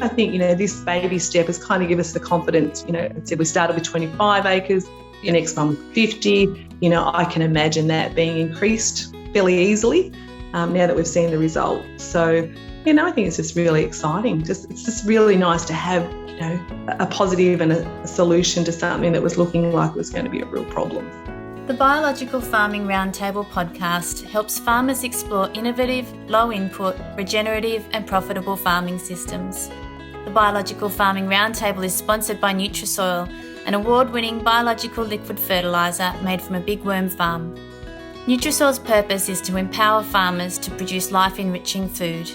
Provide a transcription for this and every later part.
I think, this baby step has kind of given us the confidence. I said we started with 25 acres, the next one was 50. I can imagine that being increased fairly easily now that we've seen the results. So, I think it's just really exciting. It's just really nice to have, a positive and a solution to something that was looking like it was going to be a real problem. The Biological Farming Roundtable podcast helps farmers explore innovative, low-input, regenerative and profitable farming systems. The Biological Farming Roundtable is sponsored by Nutrisoil, an award-winning biological liquid fertiliser made from a big worm farm. Nutrisoil's purpose is to empower farmers to produce life-enriching food.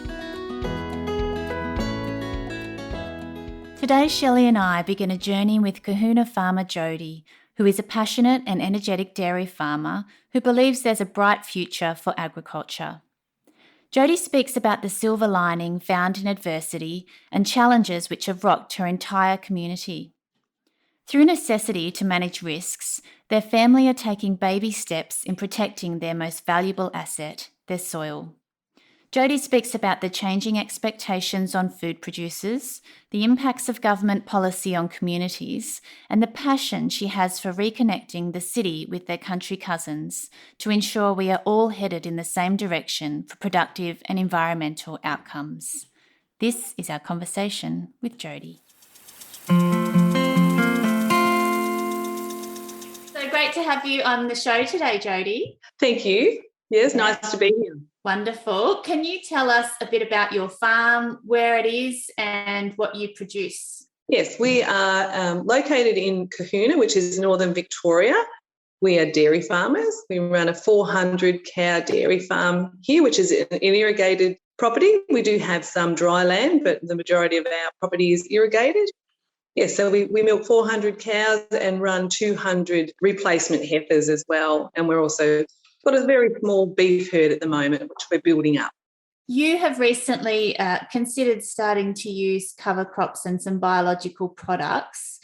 Today, Shelley and I begin a journey with Kahuna farmer Jodie, who is a passionate and energetic dairy farmer who believes there's a bright future for agriculture. Jodie speaks about the silver lining found in adversity and challenges which have rocked her entire community. Through necessity to manage risks, their family are taking baby steps in protecting their most valuable asset, their soil. Jodie speaks about the changing expectations on food producers, the impacts of government policy on communities, and the passion she has for reconnecting the city with their country cousins to ensure we are all headed in the same direction for productive and environmental outcomes. This is our conversation with Jodie. So great to have you on the show today, Jodie. Thank you. Yes, nice to be here. Wonderful. Can you tell us a bit about your farm, where it is and what you produce? Yes, we are located in Kahuna, which is northern Victoria. We are dairy farmers. We run a 400-cow dairy farm here, which is an irrigated property. We do have some dry land, but the majority of our property is irrigated. Yes, so we milk 400 cows and run 200 replacement heifers as well. And we're also got a very small beef herd at the moment, which we're building up. You have recently considered starting to use cover crops and some biological products.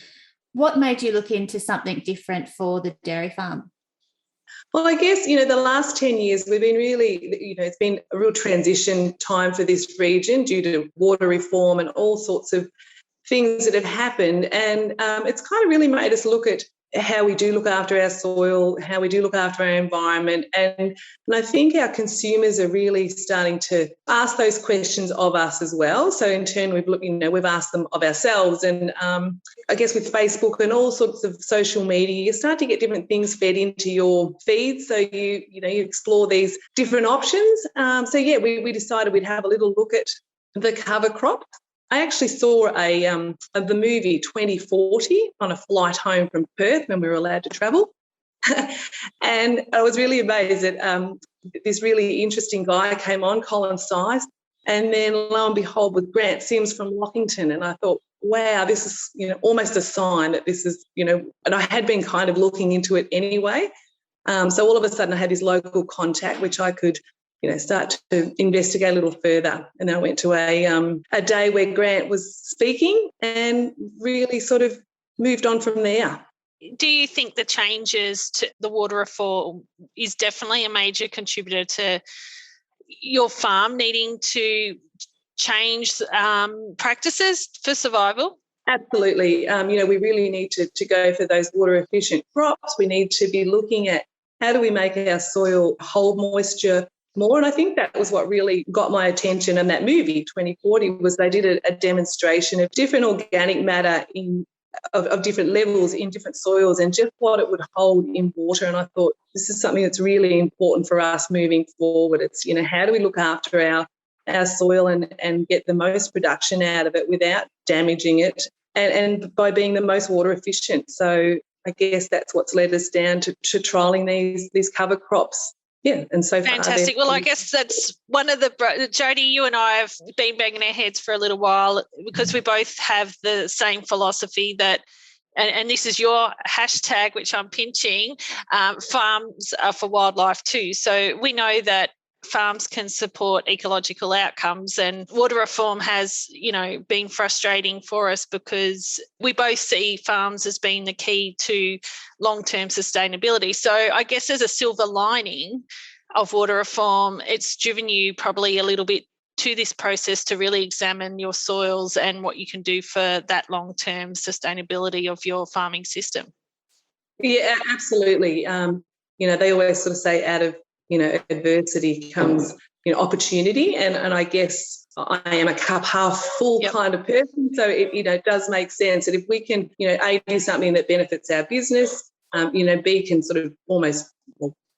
What made you look into something different for the dairy farm? Well, I guess, the last 10 years we've been really, it's been a real transition time for this region due to water reform and all sorts of things that have happened. And it's kind of really made us look at how we do look after our soil, how we do look after our environment. And I think our consumers are really starting to ask those questions of us as well. So in turn, we've asked them of ourselves. And I guess with Facebook and all sorts of social media, you start to get different things fed into your feed. So you explore these different options. We decided we'd have a little look at the cover crop. I actually saw the movie 2040 on a flight home from Perth when we were allowed to travel. And I was really amazed that this really interesting guy came on, Colin Size, and then lo and behold with Grant Sims from Lockington. And I thought, wow, this is, almost a sign that this is, and I had been kind of looking into it anyway. So all of a sudden I had this local contact, which I could start to investigate a little further. And then I went to a day where Grant was speaking and really sort of moved on from there. Do you think the changes to the water reform is definitely a major contributor to your farm needing to change practices for survival? Absolutely. We really need to go for those water efficient crops. We need to be looking at how do we make our soil hold moisture more. And I think that was what really got my attention in that movie, 2040, was they did a demonstration of different organic matter of different levels in different soils and just what it would hold in water. And I thought this is something that's really important for us moving forward. It's, how do we look after our soil and get the most production out of it without damaging it and by being the most water efficient. So I guess that's what's led us down to trialling these cover crops. Yeah, and so far. Fantastic. Well, I guess that's one of the, Jodie, you and I have been banging our heads for a little while because we both have the same philosophy that, and this is your hashtag, which I'm pinching, farms are for wildlife too. So we know that farms can support ecological outcomes, and water reform has, been frustrating for us because we both see farms as being the key to long-term sustainability. So I guess there's a silver lining of water reform. It's driven you probably a little bit to this process to really examine your soils and what you can do for that long-term sustainability of your farming system. Yeah, absolutely. They always sort of say out of, adversity comes, opportunity. And I guess I am a cup half full kind of person. So it does make sense that if we can, A, do something that benefits our business, B, can sort of almost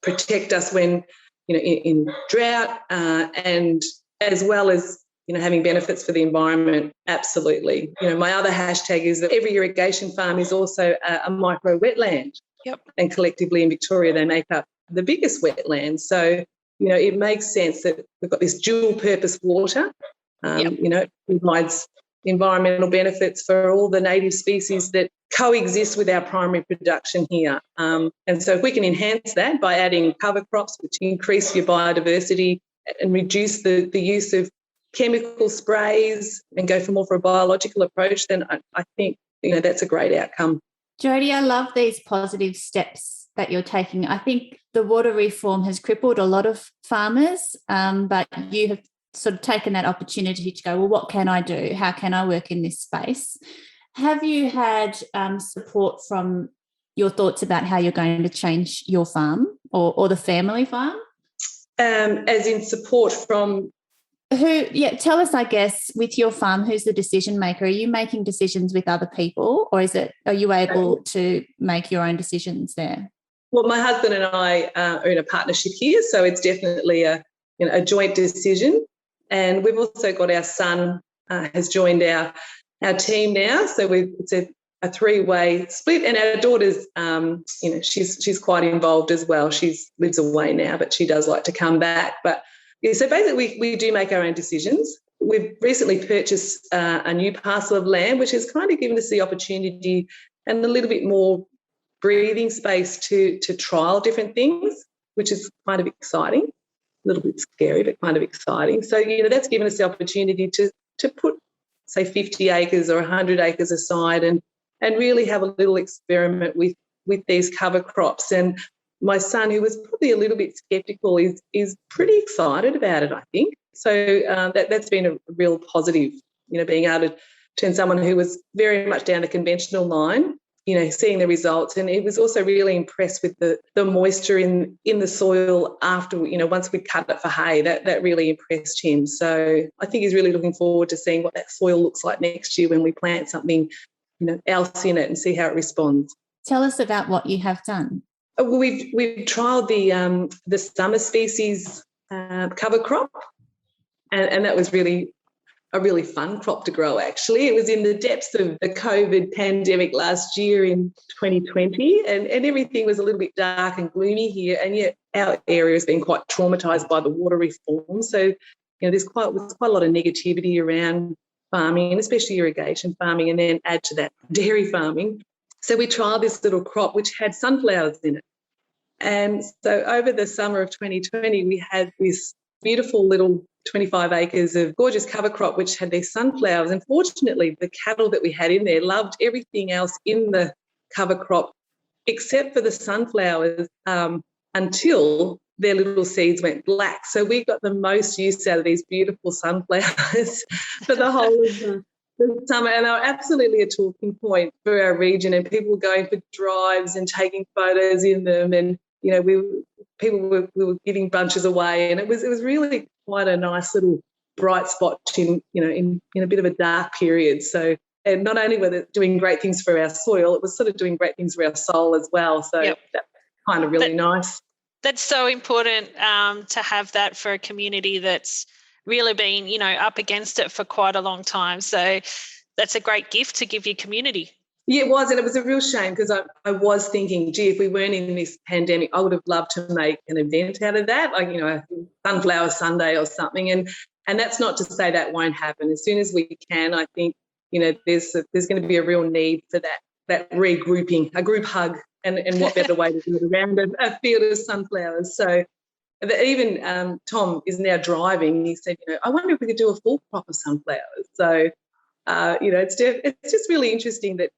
protect us when, in drought, and as well as, having benefits for the environment, absolutely. My other hashtag is that every irrigation farm is also a micro wetland. Yep. And collectively in Victoria, they make up the biggest wetland. So, it makes sense that we've got this dual purpose water. It provides environmental benefits for all the native species that coexist with our primary production here. And so if we can enhance that by adding cover crops, which increase your biodiversity and reduce the use of chemical sprays and go for more for a biological approach, then I think, that's a great outcome. Jodie, I love these positive steps that you're taking. I think the water reform has crippled a lot of farmers, but you have sort of taken that opportunity to go, well, what can I do? How can I work in this space? Have you had support from your thoughts about how you're going to change your farm or the family farm? As in support from... Tell us, I guess, with your farm, who's the decision maker? Are you making decisions with other people, or are you able to make your own decisions there? Well, my husband and I are in a partnership here, so it's definitely a joint decision. And we've also got our son has joined our team now, so it's a three-way split. And our daughter's, she's quite involved as well. She lives away now, but she does like to come back. But yeah, so basically we do make our own decisions. We've recently purchased a new parcel of land, which has kind of given us the opportunity and a little bit more breathing space to trial different things, which is kind of exciting, a little bit scary, but kind of exciting. So, that's given us the opportunity to put, say, 50 acres or 100 acres aside and really have a little experiment with these cover crops. And my son, who was probably a little bit sceptical, is pretty excited about it, I think. So that's been a real positive, being able to turn someone who was very much down the conventional line, seeing the results. And he was also really impressed with the moisture in the soil after, once we cut it for hay. That really impressed him. So I think he's really looking forward to seeing what that soil looks like next year when we plant something, else in it and see how it responds. Tell us about what you have done. We've trialled the summer species cover crop, and that was really a really fun crop to grow, actually. It was in the depths of the COVID pandemic last year in 2020, and everything was a little bit dark and gloomy here, and yet our area has been quite traumatised by the water reform. So, there's quite a lot of negativity around farming, and especially irrigation farming, and then add to that dairy farming. So we trialled this little crop which had sunflowers in it. And so over the summer of 2020, we had this beautiful little 25 acres of gorgeous cover crop which had these sunflowers. And fortunately, the cattle that we had in there loved everything else in the cover crop except for the sunflowers until their little seeds went black. So we got the most use out of these beautiful sunflowers for the whole of the summer, and they were absolutely a talking point for our region, and people were going for drives and taking photos in them, and we were giving bunches away, and it was really quite a nice little bright spot in a bit of a dark period. So, and not only were they doing great things for our soil, it was sort of doing great things for our soul as well. So that's kind of really nice. That's so important to have that for a community that's really been, up against it for quite a long time. So that's a great gift to give your community. Yeah, it was, and it was a real shame because I was thinking, gee, if we weren't in this pandemic, I would have loved to make an event out of that, like, a Sunflower Sunday or something. And that's not to say that won't happen. As soon as we can, I think, there's going to be a real need for that regrouping, a group hug, and what better way to do it around a field of sunflowers. So even Tom is now driving. He said, I wonder if we could do a full crop of sunflowers. So, it's just really interesting that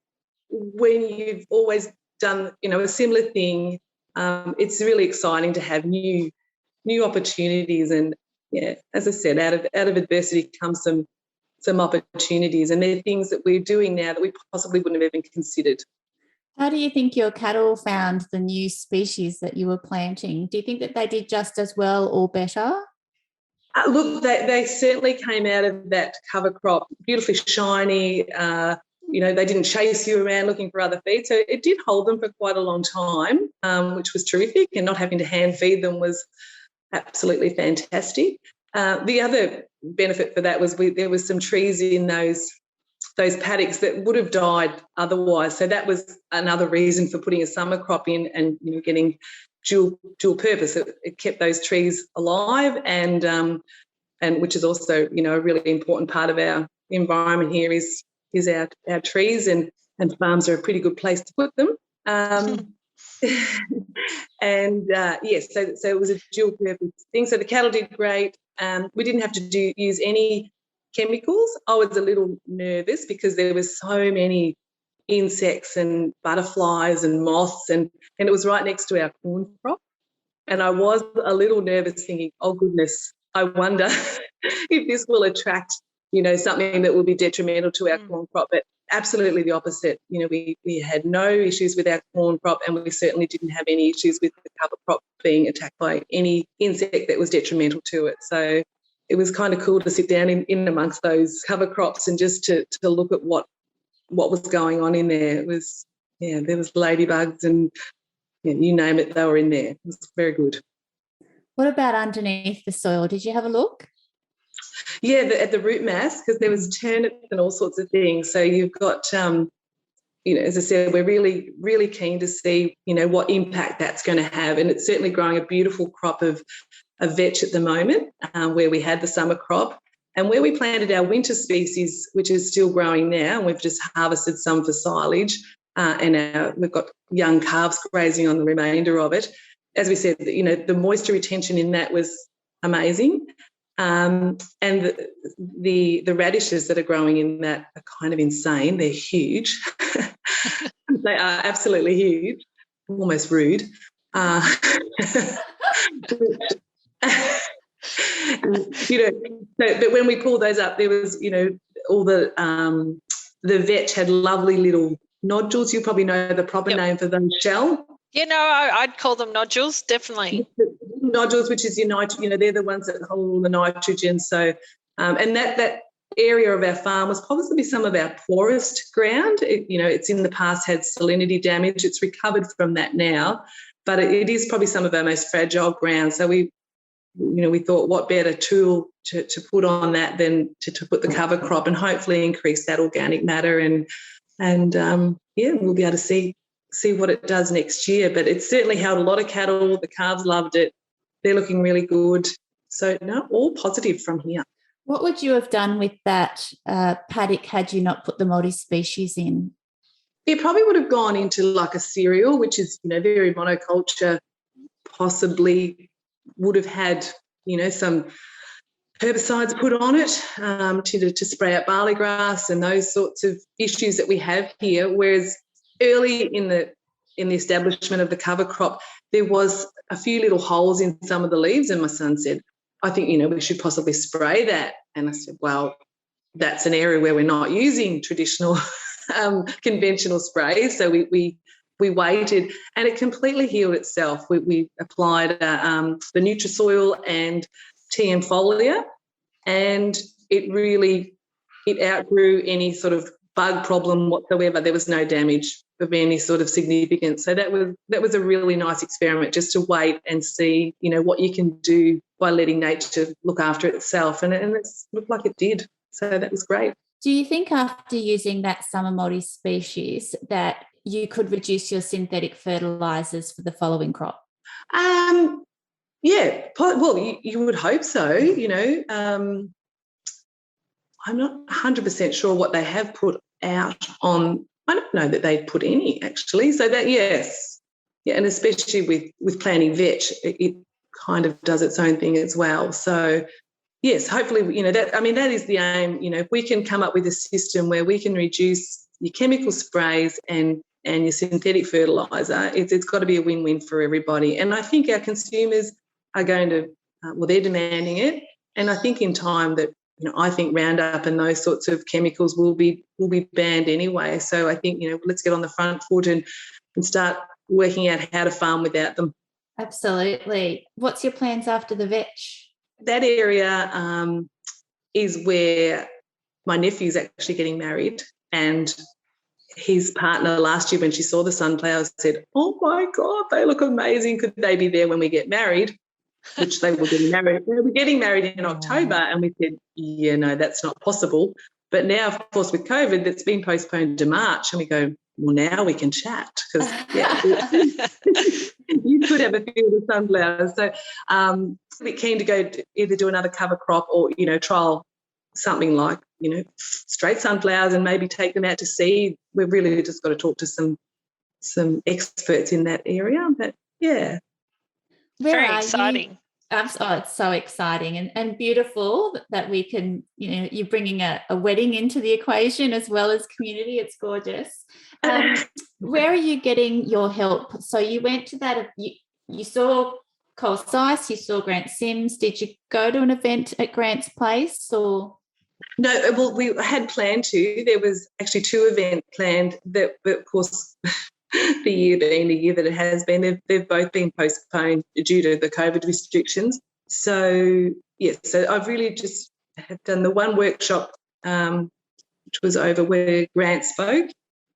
when you've always done, a similar thing, it's really exciting to have new opportunities and as I said, out of adversity comes some opportunities, and they're things that we're doing now that we possibly wouldn't have even considered. How do you think your cattle found the new species that you were planting? Do you think that they did just as well or better? Look, they certainly came out of that cover crop beautifully shiny. They didn't chase you around looking for other feed. So it did hold them for quite a long time, which was terrific, and not having to hand feed them was absolutely fantastic. The other benefit for that was there was some trees in those paddocks that would have died otherwise. So that was another reason for putting a summer crop in and getting dual purpose. It kept those trees alive, and which is also a really important part of our environment here is our trees, and farms are a pretty good place to put them. And yes, so it was a dual purpose thing. So the cattle did great. We didn't have to use any chemicals. I was a little nervous because there were so many insects and butterflies and moths, and it was right next to our corn crop. And I was a little nervous, thinking, oh goodness, I wonder if this will attract something that will be detrimental to our corn crop. But absolutely the opposite. We had no issues with our corn crop, and we certainly didn't have any issues with the cover crop being attacked by any insect that was detrimental to it. So it was kind of cool to sit down in amongst those cover crops and just to look at what was going on in there. It was, there was ladybugs and you name it, they were in there. It was very good. What about underneath the soil? Did you have a look? Yeah, at the root mass, because there was turnips and all sorts of things. So you've got, as I said, we're really, really keen to see, what impact that's going to have. And it's certainly growing a beautiful crop of vetch at the moment, where we had the summer crop. And where we planted our winter species, which is still growing now, and we've just harvested some for silage, and we've got young calves grazing on the remainder of it. As we said, the moisture retention in that was amazing. And the radishes that are growing in that are kind of insane. They're huge. They are absolutely huge, almost rude. But when we pulled those up, there was, all the vetch had lovely little nodules. You probably know the proper name for them, Shell. I'd call them nodules, definitely. Nodules, which is they're the ones that hold all the nitrogen. So, and that area of our farm was possibly some of our poorest ground. It's in the past had salinity damage. It's recovered from that now, but it is probably some of our most fragile ground. So we thought, what better tool to put on that than to put the cover crop and hopefully increase that organic matter, and we'll be able to see what it does next year. But it's certainly held a lot of cattle. The calves loved it. They're looking really good. So, no, all positive from here. What would you have done with that paddock had you not put the multi-species in? It probably would have gone into like a cereal, which is, very monoculture, possibly would have had, some herbicides put on it to spray out barley grass and those sorts of issues that we have here. Whereas early in the establishment of the cover crop, there was a few little holes in some of the leaves, and my son said, I think, we should possibly spray that. And I said, well, that's an area where we're not using traditional conventional sprays. So we waited, and it completely healed itself. We applied the Nutrisoil and TM foliar, and it outgrew any sort of bug problem whatsoever. There was no damage of any sort of significance. So that was a really nice experiment, just to wait and see, what you can do by letting nature look after itself. And it looked like it did. So that was great. Do you think after using that summer multi-species that you could reduce your synthetic fertilisers for the following crop? Yeah, well, you would hope so, I'm not 100% sure what they have put out on. I don't know that they'd put any, actually. So that, yes. Yeah, and especially with planting vetch, it kind of does its own thing as well. So, yes, hopefully, that is the aim. If we can come up with a system where we can reduce your chemical sprays and your synthetic fertiliser, it's got to be a win-win for everybody. And I think our consumers are going to, they're demanding it. And I think in time that, I think Roundup and those sorts of chemicals will be banned anyway. So I think, let's get on the front foot and start working out how to farm without them. Absolutely. What's your plans after the vetch? That area is where my nephew's actually getting married, and his partner last year, when she saw the sunflowers, said, "Oh my God, they look amazing. Could they be there when we get married?" Which they were getting married. They were getting married in October, and we said, "Yeah, no, that's not possible." But now, of course, with COVID, that's been postponed to March, and we go, "Well, now we can chat because you could have a field of sunflowers." So, we're keen to go either do another cover crop or trial something like straight sunflowers and maybe take them out to seed. We've really just got to talk to some experts in that area. But yeah. Very exciting. It's so exciting and beautiful that we can, you're bringing a wedding into the equation as well as community. It's gorgeous. Where are you getting your help? So you went to that, you saw Cole Seiss, you saw Grant Sims. Did you go to an event at Grant's place or? No, well, we had planned to. There was actually 2 events planned that, of course, the year being the year that it has been, they've both been postponed due to the COVID restrictions. So, yes, so I've really just have done the one workshop, which was over where Grant spoke,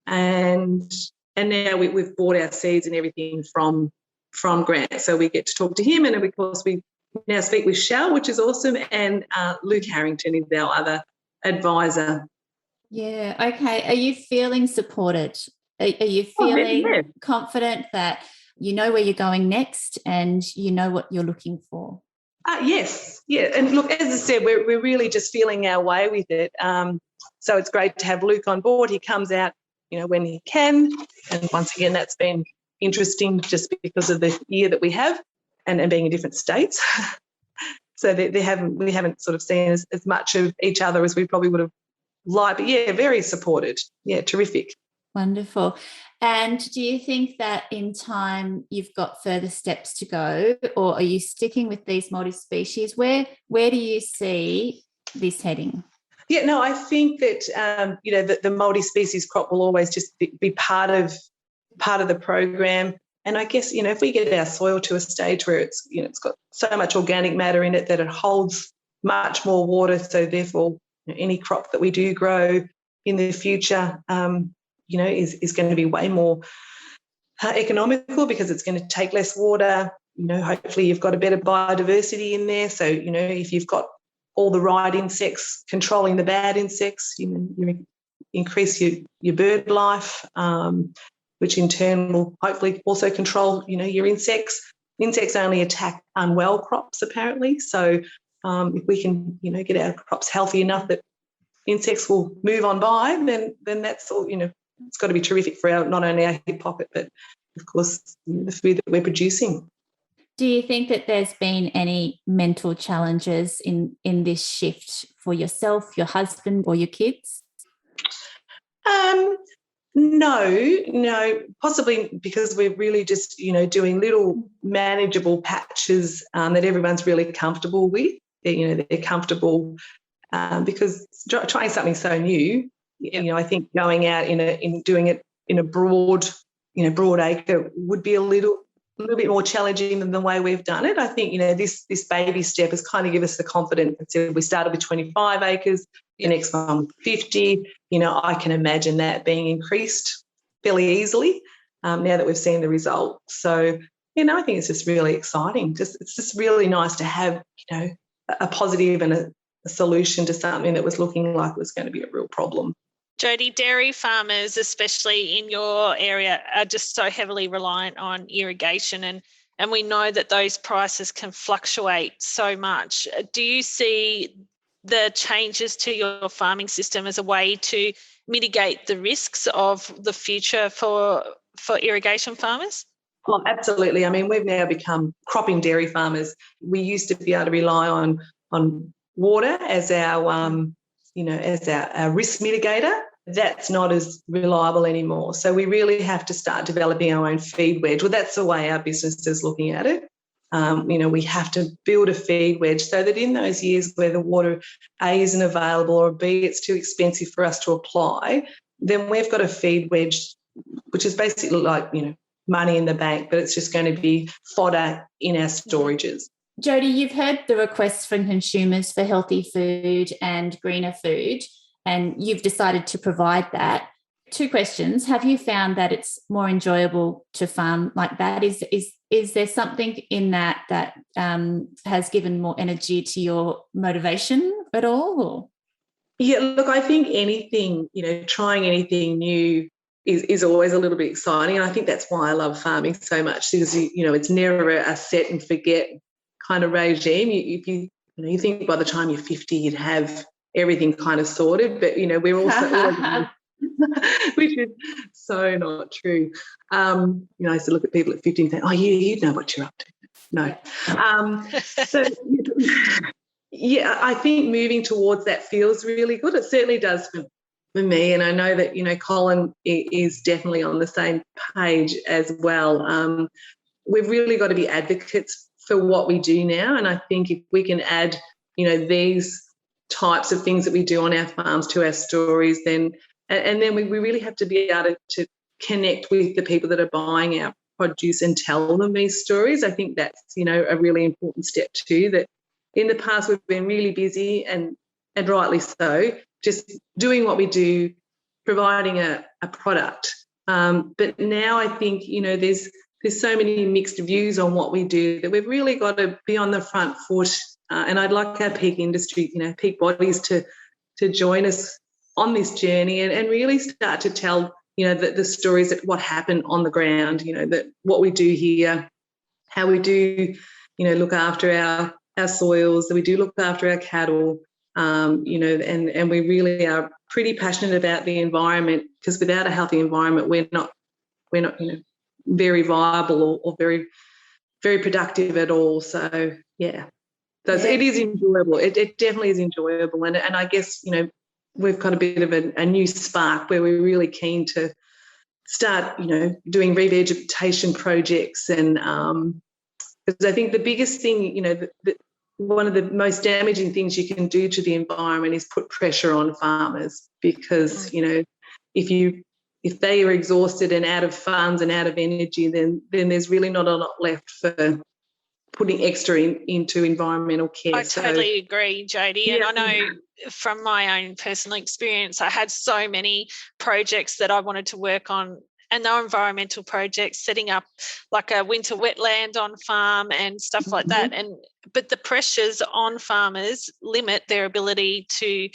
and now we've bought our seeds and everything from Grant. So we get to talk to him, and of course we now speak with Shell, which is awesome, and Luke Harrington is our other advisor. Yeah, okay. Are you feeling supported? Are you feeling confident that you know where you're going next and you know what you're looking for? Yes, yeah. And look, as I said, we're really just feeling our way with it. So it's great to have Luke on board. He comes out, when he can. And once again, that's been interesting just because of the year that we have and being in different states. So we haven't sort of seen as much of each other as we probably would have liked. But, yeah, very supported. Yeah, terrific. Wonderful. And do you think that in time you've got further steps to go, or are you sticking with these multi-species? Where do you see this heading? Yeah, no, I think that the multi-species crop will always just be part of the program. And I guess if we get our soil to a stage where it's it's got so much organic matter in it that it holds much more water, so therefore any crop that we do grow in the future, is going to be way more economical because it's going to take less water. Hopefully you've got a better biodiversity in there. So, if you've got all the right insects controlling the bad insects, you increase your bird life, which in turn will hopefully also control, your insects. Insects only attack unwell crops, apparently. So if we can, get our crops healthy enough that insects will move on by, then that's all, it's got to be terrific for not only our hip pocket, but of course the food that we're producing. Do you think that there's been any mental challenges in this shift for yourself, your husband, or your kids? No, possibly because we're really just, doing little manageable patches that everyone's really comfortable with. They're comfortable because trying something so new, I think going out in doing it in a broad acre would be a little bit more challenging than the way we've done it. I think, this baby step has kind of given us the confidence. So we started with 25 acres, the next one 50. I can imagine that being increased fairly easily now that we've seen the results. So, I think it's just really exciting. It's just really nice to have, a positive and a solution to something that was looking like it was going to be a real problem. Jodie, dairy farmers, especially in your area, are just so heavily reliant on irrigation, and we know that those prices can fluctuate so much. Do you see the changes to your farming system as a way to mitigate the risks of the future for irrigation farmers? Oh, absolutely. I mean, we've now become cropping dairy farmers. We used to be able to rely on water as our our risk mitigator. That's not as reliable anymore. So we really have to start developing our own feed wedge. Well, that's the way our business is looking at it. We have to build a feed wedge so that in those years where the water A isn't available or B it's too expensive for us to apply, then we've got a feed wedge, which is basically like, money in the bank, but it's just going to be fodder in our storages. Jodie, you've heard the requests from consumers for healthy food and greener food, and you've decided to provide that. 2 questions. Have you found that it's more enjoyable to farm like that? Is there something in that has given more energy to your motivation at all? Or? Yeah, look, I think anything, trying anything new is always a little bit exciting. And I think that's why I love farming so much, because, it's never a set and forget kind of regime. You think by the time you're 50, you'd have everything kind of sorted, but, we're also which is so not true. I used to look at people at 50 and think, oh, you know what you're up to. No. So, yeah, I think moving towards that feels really good. It certainly does for me, and I know that, Colin is definitely on the same page as well. We've really got to be advocates for what we do now, and I think if we can add, these types of things that we do on our farms to our stories, then we really have to be able to connect with the people that are buying our produce and tell them these stories. I think that's, a really important step too, that in the past we've been really busy and rightly so, just doing what we do, providing a product. But now I think, there's so many mixed views on what we do that we've really got to be on the front foot. And I'd like our peak industry, peak bodies to join us on this journey and really start to tell, the stories of what happened on the ground, that what we do here, how we do, look after our soils, that we do look after our cattle, and we really are pretty passionate about the environment, because without a healthy environment, we're not very viable or very, very productive at all. So, yeah. So it is enjoyable. It definitely is enjoyable. And I guess, we've got a bit of a new spark where we're really keen to start, doing revegetation projects. And because I think the biggest thing, one of the most damaging things you can do to the environment is put pressure on farmers, because, if they are exhausted and out of funds and out of energy, then there's really not a lot left for putting extra into environmental care. I totally agree, Jodie. Yeah. And I know from my own personal experience, I had so many projects that I wanted to work on, and they were environmental projects, setting up like a winter wetland on farm and stuff like that. But the pressures on farmers limit their ability to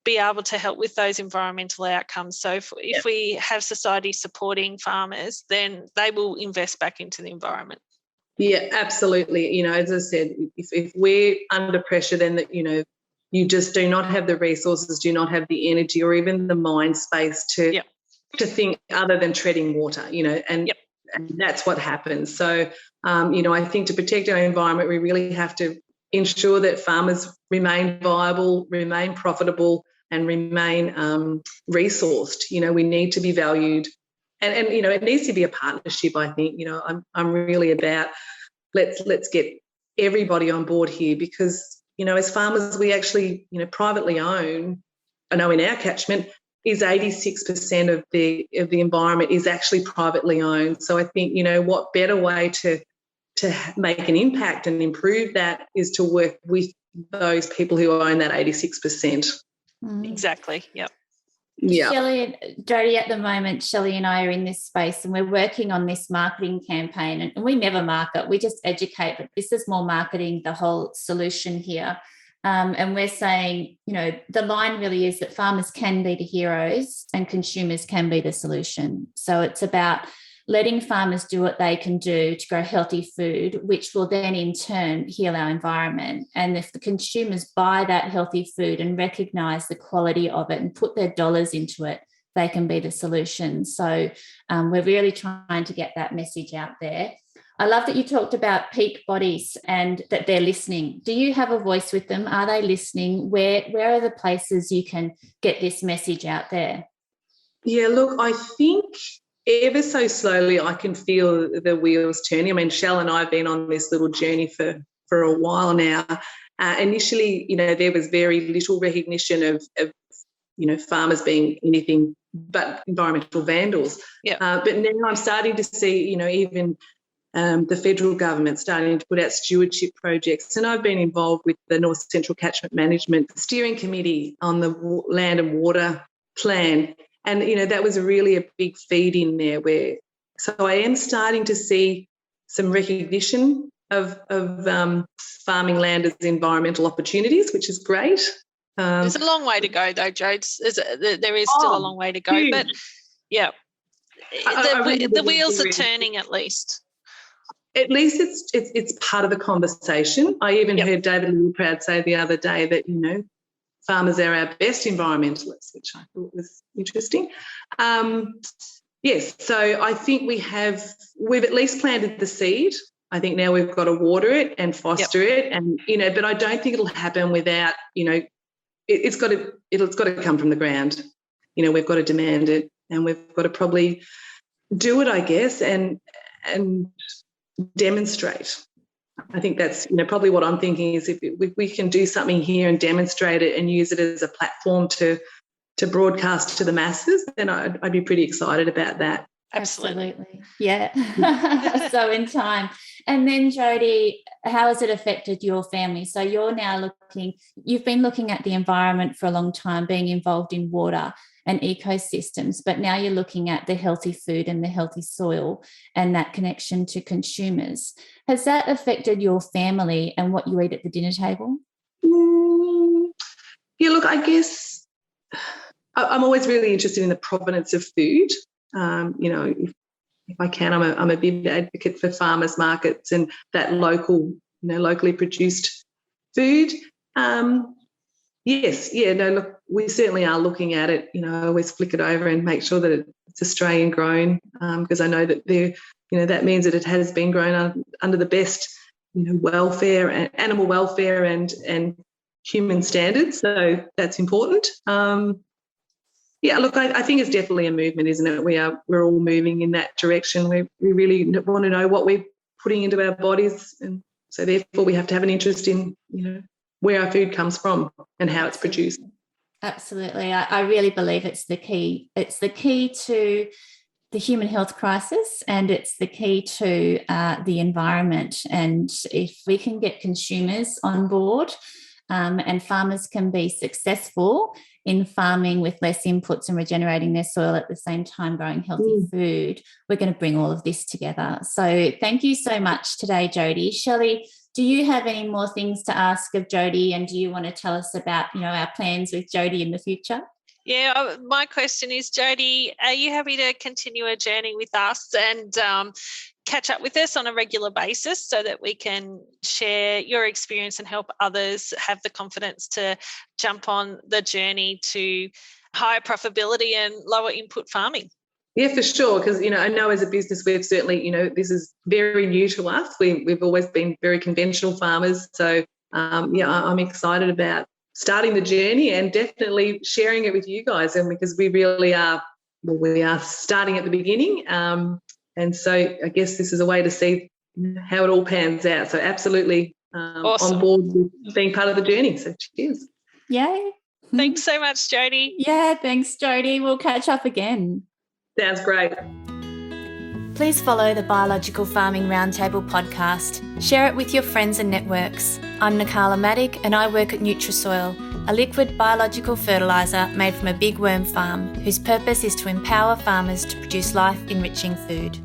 be able to help with those environmental outcomes. So if we have society supporting farmers, then they will invest back into the environment. Yeah, absolutely. As I said, if we're under pressure, then that, you just do not have the resources, do not have the energy or even the mind space to think other than treading water, and that's what happens. So, I think to protect our environment, we really have to ensure that farmers remain viable, remain profitable, and remain resourced. We need to be valued. And it needs to be a partnership, I think. I'm really about let's get everybody on board here, because, as farmers, we actually, privately own, I know in our catchment is 86% of the environment is actually privately owned. So I think, what better way to make an impact and improve that is to work with those people who own that 86%. Exactly, yep. Yeah. Shelley and Jodie, at the moment, Shelley and I are in this space and we're working on this marketing campaign, and we never market, we just educate, but this is more marketing the whole solution here. And we're saying, the line really is that farmers can be the heroes and consumers can be the solution. So it's about letting farmers do what they can do to grow healthy food, which will then in turn heal our environment. And if the consumers buy that healthy food and recognise the quality of it and put their dollars into it, they can be the solution. So we're really trying to get that message out there. I love that you talked about peak bodies and that they're listening. Do you have a voice with them? Are they listening? Where are the places you can get this message out there? Yeah, look, I think ever so slowly I can feel the wheels turning. I mean, Shell and I have been on this little journey for a while now. Initially, there was very little recognition of farmers being anything but environmental vandals. Yeah. But now I'm starting to see, even the federal government starting to put out stewardship projects. And I've been involved with the North Central Catchment Management Steering Committee on the Land and Water Plan. And, that was really a big feed in there so I am starting to see some recognition of farming land as environmental opportunities, which is great. There's a long way to go, though, Jodes. There is still a long way to go. Huge. But, yeah, the wheels are turning at least. At least it's part of the conversation. I even heard David Littleproud say the other day that, farmers are our best environmentalists, which I thought was interesting. Yes, so I think we've at least planted the seed. I think now we've got to water it and foster it, and but I don't think it'll happen without it's got to come from the ground. We've got to demand it, and we've got to probably do it, I guess, and demonstrate. I think that's probably what I'm thinking is if we can do something here and demonstrate it and use it as a platform to broadcast to the masses, then I'd be pretty excited about that. Absolutely. Yeah. So in time. And then, Jodie, how has it affected your family? So you've been looking at the environment for a long time, being involved in water and ecosystems, but now you're looking at the healthy food and the healthy soil and that connection to consumers. Has that affected your family and what you eat at the dinner table? Yeah, look, I guess I'm always really interested in the provenance of food. If I can, I'm a big advocate for farmers markets and that locally produced food. Yes, yeah, no, look, we certainly are looking at it. I always flick it over and make sure that it's Australian grown, because I know that that means that it has been grown under the best, welfare and animal welfare and human standards. So that's important. Yeah, look, I think it's definitely a movement, isn't it? We're all moving in that direction. We really want to know what we're putting into our bodies, and so therefore we have to have an interest in, where our food comes from and how it's produced. Absolutely. I really believe it's the key. It's the key to the human health crisis, and it's the key to the environment. And if we can get consumers on board and farmers can be successful in farming with less inputs and regenerating their soil at the same time growing healthy food, we're going to bring all of this together. So thank you so much today, Jodie. Shelley, do you have any more things to ask of Jodie, and do you want to tell us about, our plans with Jodie in the future? Yeah, my question is, Jodie, are you happy to continue a journey with us and catch up with us on a regular basis so that we can share your experience and help others have the confidence to jump on the journey to higher profitability and lower input farming? Yeah, for sure, because, I know as a business we've certainly, this is very new to us. We've always been very conventional farmers. So, I'm excited about starting the journey and definitely sharing it with you guys, and because we really are, we are starting at the beginning. And so I guess this is a way to see how it all pans out. So absolutely awesome. On board with being part of the journey. So cheers. Yay. Thanks so much, Jodie. Yeah, thanks, Jodie. We'll catch up again. Sounds great. Please follow the Biological Farming Roundtable podcast. Share it with your friends and networks. I'm Nakala and I work at Nutrisoil, a liquid biological fertiliser made from a big worm farm whose purpose is to empower farmers to produce life-enriching food.